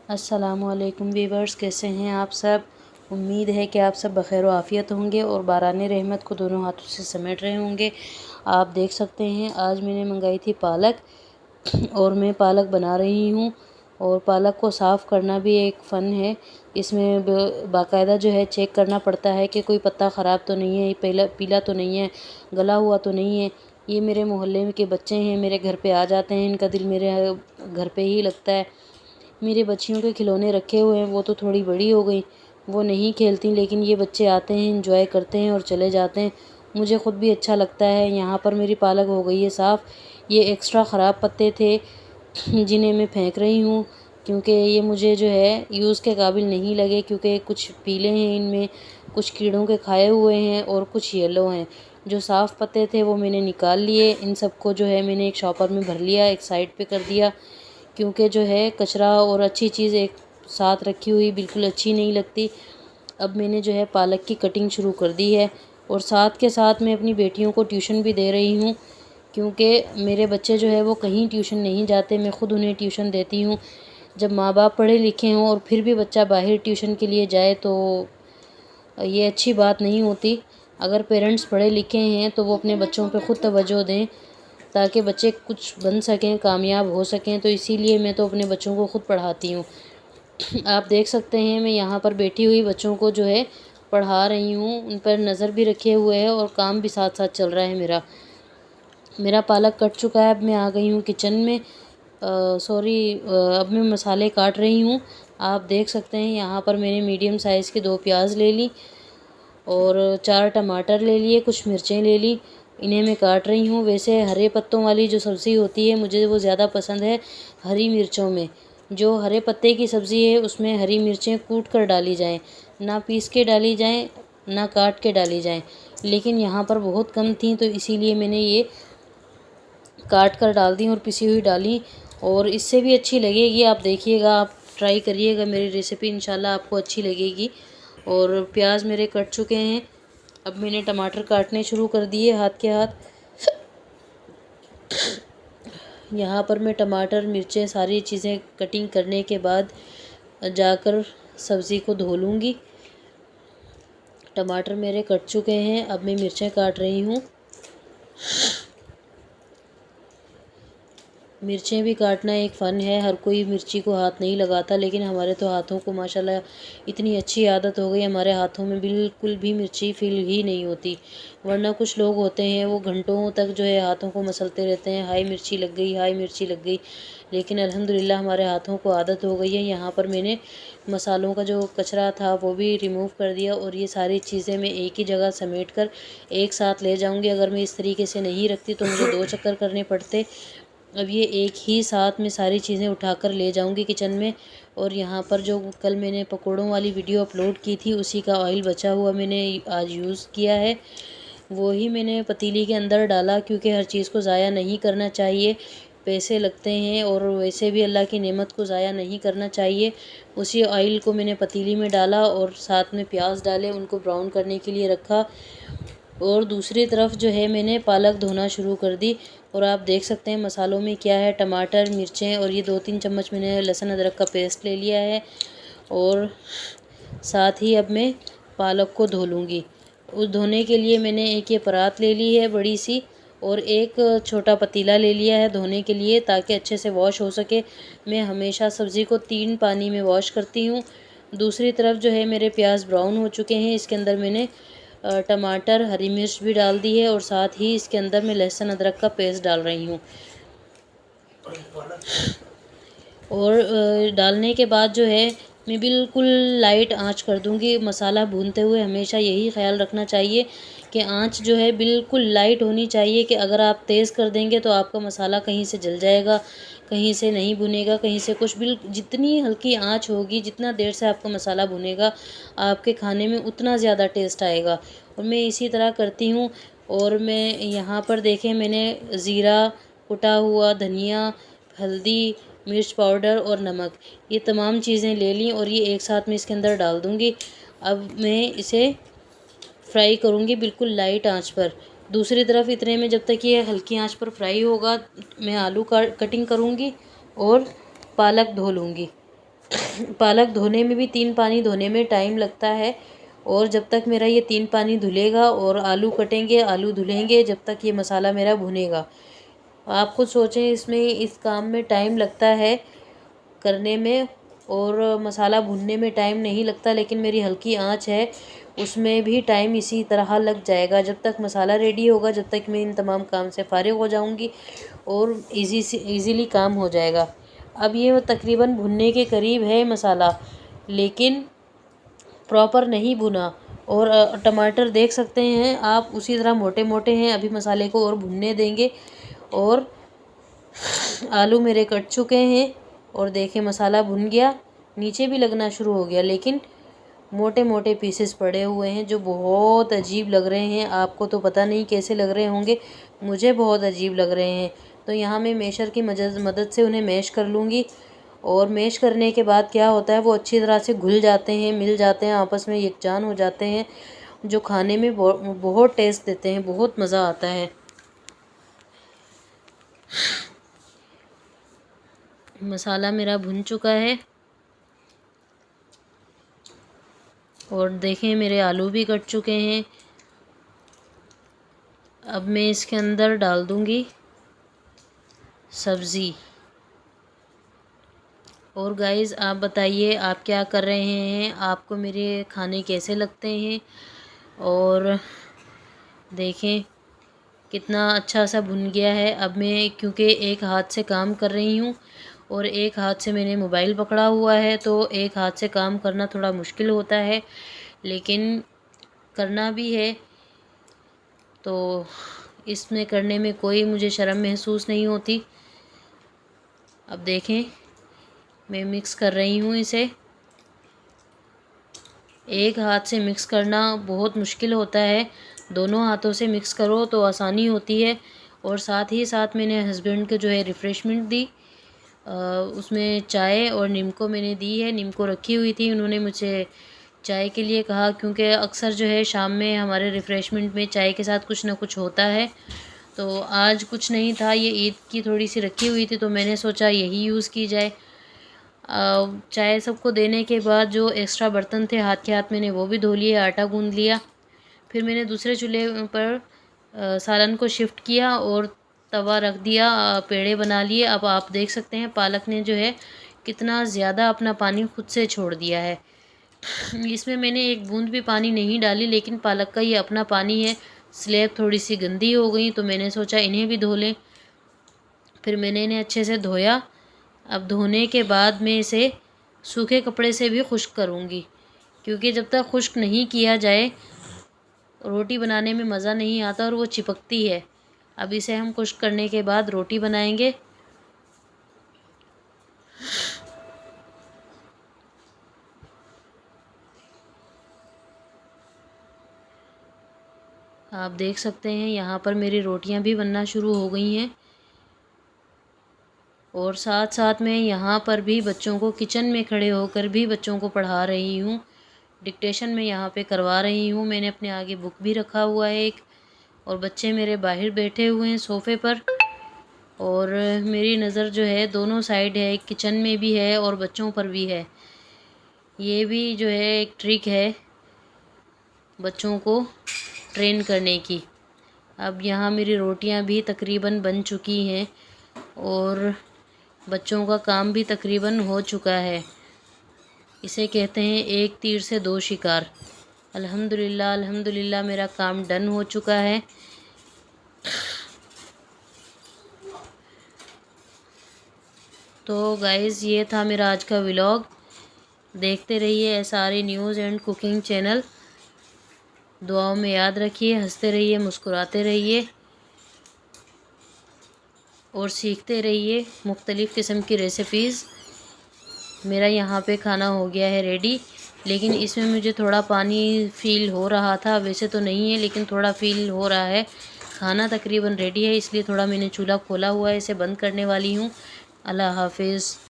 अस्सलामुअलैकुम वीवर्स, कैसे हैं आप सब। उम्मीद है कि आप सब बख़ैर आफ़ियत होंगे और बाराने रहमत को दोनों हाथों से समेट रहे होंगे। आप देख सकते हैं आज मैंने मंगाई थी पालक और मैं पालक बना रही हूँ। और पालक को साफ़ करना भी एक फ़न है। इसमें बाकायदा जो है चेक करना पड़ता है कि कोई पत्ता ख़राब तो नहीं है, पीला तो नहीं है, गला हुआ तो नहीं है। ये मेरे मोहल्ले के बच्चे हैं, मेरे घर पे आ जाते हैं, इनका दिल मेरे घर पे ही लगता है। मेरे बच्चियों के खिलौने रखे हुए हैं, वो तो थोड़ी बड़ी हो गई, वो नहीं खेलती, लेकिन ये बच्चे आते हैं, एंजॉय करते हैं और चले जाते हैं। मुझे ख़ुद भी अच्छा लगता है। यहाँ पर मेरी पालक हो गई है साफ़। ये एक्स्ट्रा ख़राब पत्ते थे जिन्हें मैं फेंक रही हूँ, क्योंकि ये मुझे जो है यूज़ के काबिल नहीं लगे, क्योंकि कुछ पीले हैं, इनमें कुछ कीड़ों के खाए हुए हैं और कुछ येलो हैं। जो साफ़ पत्ते थे वो मैंने निकाल लिए। इन सबको जो है मैंने एक शॉपर में भर लिया, एक साइड पे कर दिया, क्योंकि जो है कचरा और अच्छी चीज़ एक साथ रखी हुई बिल्कुल अच्छी नहीं लगती। अब मैंने जो है पालक की कटिंग शुरू कर दी है और साथ के साथ मैं अपनी बेटियों को ट्यूशन भी दे रही हूँ, क्योंकि मेरे बच्चे जो है वो कहीं ट्यूशन नहीं जाते, मैं ख़ुद उन्हें ट्यूशन देती हूँ। जब माँ बाप पढ़े लिखे हों और फिर भी बच्चा बाहर ट्यूशन के लिए जाए तो ये अच्छी बात नहीं होती। अगर पेरेंट्स पढ़े लिखे हैं तो वो अपने बच्चों पे ख़ुद तवज्जो दें, ताकि बच्चे कुछ बन सकें, कामयाब हो सकें। तो इसीलिए मैं तो अपने बच्चों को ख़ुद पढ़ाती हूँ। आप देख सकते हैं मैं यहाँ पर बैठी हुई बच्चों को जो है पढ़ा रही हूँ, उन पर नज़र भी रखे हुए है और काम भी साथ साथ चल रहा है। मेरा पालक कट चुका है। अब मैं आ गई हूँ किचन में। अब मैं मसाले काट रही हूँ। आप देख सकते हैं यहाँ पर मैंने मीडियम साइज़ की 2 प्याज ले ली और 4 टमाटर ले लिए, कुछ मिर्चें ले ली, इन्हें मैं काट रही हूँ। वैसे हरे पत्तों वाली जो सब्ज़ी होती है मुझे वो ज़्यादा पसंद है हरी मिर्चों में। जो हरे पत्ते की सब्ज़ी है उसमें हरी मिर्चें कूट कर डाली जाएँ, ना पीस के डाली जाएँ, ना काट के डाली जाएँ। लेकिन यहाँ पर बहुत कम थी तो इसीलिए मैंने ये काट कर डाल दी और पिसी हुई डाली, और इससे भी अच्छी लगेगी। आप देखिएगा, आप ट्राई करिएगा, मेरी रेसिपी इंशाल्लाह आपको अच्छी लगेगी। और प्याज मेरे कट चुके हैं। अब मैंने टमाटर काटने शुरू कर दिए हाथ के हाथ। यहाँ पर मैं टमाटर, मिर्चें, सारी चीज़ें कटिंग करने के बाद जाकर सब्ज़ी को धो लूँगी। टमाटर मेरे कट चुके हैं। अब मैं मिर्चें काट रही हूँ। मिर्चें भी काटना एक फ़न है। हर कोई मिर्ची को हाथ नहीं लगाता, लेकिन हमारे तो हाथों को माशाल्लाह इतनी अच्छी आदत हो गई, हमारे हाथों में बिल्कुल भी मिर्ची फील ही नहीं होती। वरना कुछ लोग होते हैं वो घंटों तक जो है हाथों को मसलते रहते हैं, हाय मिर्ची लग गई, हाय मिर्ची लग गई। लेकिन अल्हम्दुलिल्लाह हमारे हाथों को आदत हो गई है। यहाँ पर मैंने मसालों का जो कचरा था वो भी रिमूव कर दिया और ये सारी चीज़ें मैं एक ही जगह समेट कर एक साथ ले जाऊँगी। अगर मैं इस तरीके से नहीं रखती तो मुझे 2 चक्कर करने पड़ते। अब ये एक ही साथ में सारी चीज़ें उठाकर ले जाऊंगी किचन में। और यहाँ पर जो कल मैंने पकोड़ों वाली वीडियो अपलोड की थी उसी का ऑयल बचा हुआ मैंने आज यूज़ किया है, वो ही मैंने पतीली के अंदर डाला, क्योंकि हर चीज़ को ज़ाया नहीं करना चाहिए। पैसे लगते हैं और वैसे भी अल्लाह की नेमत को ज़ाया नहीं करना चाहिए। उसी ऑयल को मैंने पतीली में डाला और साथ में प्याज डाले, उनको ब्राउन करने के लिए रखा। और दूसरी तरफ जो है मैंने पालक धोना शुरू कर दी। और आप देख सकते हैं मसालों में क्या है, टमाटर, मिर्चें और ये 2-3 चम्मच मैंने लहसुन अदरक का पेस्ट ले लिया है। और साथ ही अब मैं पालक को धो लूँगी। उस धोने के लिए मैंने एक ये परात ले ली है बड़ी सी, और एक छोटा पतीला ले लिया है धोने के लिए, ताकि अच्छे से वॉश हो सके। मैं हमेशा सब्ज़ी को 3 पानी में वॉश करती हूँ। दूसरी तरफ जो है मेरे प्याज ब्राउन हो चुके हैं। इसके अंदर मैंने टमाटर, हरी मिर्च भी डाल दी है और साथ ही इसके अंदर मैं लहसुन अदरक का पेस्ट डाल रही हूँ। और डालने के बाद जो है मैं बिल्कुल लाइट आंच कर दूंगी। मसाला भूनते हुए हमेशा यही ख्याल रखना चाहिए कि आंच जो है बिल्कुल लाइट होनी चाहिए, कि अगर आप तेज़ कर देंगे तो आपका मसाला कहीं से जल जाएगा, कहीं से नहीं भुनेगा, कहीं से कुछ। जितनी हल्की आंच होगी, जितना देर से आपका मसाला भुनेगा, आपके खाने में उतना ज़्यादा टेस्ट आएगा। और मैं इसी तरह करती हूँ। और मैं यहाँ पर देखें, मैंने ज़ीरा, कुटा हुआ धनिया, हल्दी, मिर्च पाउडर और नमक, ये तमाम चीज़ें ले ली और ये एक साथ में इसके अंदर डाल दूँगी। अब मैं इसे फ्राई करूँगी बिल्कुल लाइट आंच पर। दूसरी तरफ इतने में जब तक ये हल्की आंच पर फ्राई होगा, मैं आलू का कटिंग करूँगी और पालक धो लूँगी। पालक धोने में भी 3 पानी धोने में टाइम लगता है। और जब तक मेरा ये 3 पानी धुलेगा और आलू कटेंगे, आलू धुलेंगे, जब तक ये मसाला मेरा भुनेगा। आप खुद सोचें, इसमें इस काम में टाइम लगता है करने में, और मसाला भुनने में टाइम नहीं लगता, लेकिन मेरी हल्की आंच है उसमें भी टाइम इसी तरह लग जाएगा। जब तक मसाला रेडी होगा, जब तक मैं इन तमाम काम से फ़ारिग हो जाऊंगी और इजीली काम हो जाएगा। अब ये तकरीबन भुनने के करीब है मसाला, लेकिन प्रॉपर नहीं भुना। और टमाटर देख सकते हैं आप, उसी तरह मोटे मोटे हैं। अभी मसाले को और भुनने देंगे। और आलू मेरे कट चुके हैं और देखें मसाला भुन गया, नीचे भी लगना शुरू हो गया, लेकिन मोटे मोटे पीसेस पड़े हुए हैं जो बहुत अजीब लग रहे हैं। आपको तो पता नहीं कैसे लग रहे होंगे, मुझे बहुत अजीब लग रहे हैं। तो यहाँ मैं मैशर की मदद से उन्हें मैश कर लूँगी। और मैश करने के बाद क्या होता है, वो अच्छी तरह से घुल जाते हैं, मिल जाते हैं, आपस में यकजान हो जाते हैं, जो खाने में बहुत टेस्ट देते हैं, बहुत मज़ा आता है। मसाला मेरा भुन चुका है और देखें मेरे आलू भी कट चुके हैं। अब मैं इसके अंदर डाल दूंगी सब्ज़ी। और गाइस, आप बताइए आप क्या कर रहे हैं, आपको मेरे खाने कैसे लगते हैं। और देखें कितना अच्छा सा भुन गया है। अब मैं, क्योंकि एक हाथ से काम कर रही हूँ और एक हाथ से मैंने मोबाइल पकड़ा हुआ है, तो एक हाथ से काम करना थोड़ा मुश्किल होता है, लेकिन करना भी है। तो इसमें करने में कोई मुझे शर्म महसूस नहीं होती। अब देखें मैं मिक्स कर रही हूँ इसे। एक हाथ से मिक्स करना बहुत मुश्किल होता है, दोनों हाथों से मिक्स करो तो आसानी होती है। और साथ ही साथ मैंने हस्बैंड को जो है रिफ़्रेशमेंट दी, उसमें चाय और निम्को मैंने दी है। निम्को रखी हुई थी, उन्होंने मुझे चाय के लिए कहा, क्योंकि अक्सर जो है शाम में हमारे रिफ़्रेशमेंट में चाय के साथ कुछ ना कुछ होता है। तो आज कुछ नहीं था, ये ईद की थोड़ी सी रखी हुई थी, तो मैंने सोचा यही यूज़ की जाए। चाय सबको देने के बाद जो एक्स्ट्रा बर्तन थे हाथ के हाथ मैंने वो भी धो लिए, आटा गूंद लिया। फिर मैंने दूसरे चूल्हे पर सालन को शिफ्ट किया और तवा रख दिया, पेड़े बना लिए। अब आप देख सकते हैं पालक ने जो है कितना ज़्यादा अपना पानी खुद से छोड़ दिया है। इसमें मैंने एक बूंद भी पानी नहीं डाली, लेकिन पालक का ये अपना पानी है। स्लैब थोड़ी सी गंदी हो गई, तो मैंने सोचा इन्हें भी धो लें। फिर मैंने इन्हें अच्छे से धोया। अब धोने के बाद मैं इसे सूखे कपड़े से भी खुश्क करूँगी, क्योंकि जब तक खुश्क नहीं किया जाए रोटी बनाने में मज़ा नहीं आता और वो चिपकती है। अब इसे हम खुश्क करने के बाद रोटी बनाएंगे। आप देख सकते हैं यहाँ पर मेरी रोटियाँ भी बनना शुरू हो गई हैं। और साथ साथ में यहाँ पर भी बच्चों को किचन में खड़े होकर भी बच्चों को पढ़ा रही हूँ। डिक्टेशन में यहाँ पे करवा रही हूँ। मैंने अपने आगे बुक भी रखा हुआ है एक, और बच्चे मेरे बाहर बैठे हुए हैं सोफ़े पर। और मेरी नज़र जो है दोनों साइड है, किचन में भी है और बच्चों पर भी है। ये भी जो है एक ट्रिक है बच्चों को ट्रेन करने की। अब यहाँ मेरी रोटियाँ भी तकरीबन बन चुकी हैं और बच्चों का काम भी तकरीबन हो चुका है। इसे कहते हैं एक तीर से दो शिकार। अल्हम्दुलिल्लाह अल्हम्दुलिल्लाह मेरा काम डन हो चुका है। तो गाइज़, ये था मेरा आज का व्लॉग। देखते रहिए SRA news and cooking channel. दुआओं में याद रखिए, हंसते रहिए, मुस्कुराते रहिए और सीखते रहिए मुख्तलिफ़ किस्म की रेसिपीज़। मेरा यहाँ पे खाना हो गया है रेडी, लेकिन इसमें मुझे थोड़ा पानी फ़ील हो रहा था। वैसे तो नहीं है, लेकिन थोड़ा फ़ील हो रहा है। खाना तकरीबन रेडी है, इसलिए थोड़ा मैंने चूल्हा खोला हुआ है, इसे बंद करने वाली हूँ। अल्लाह हाफिज़।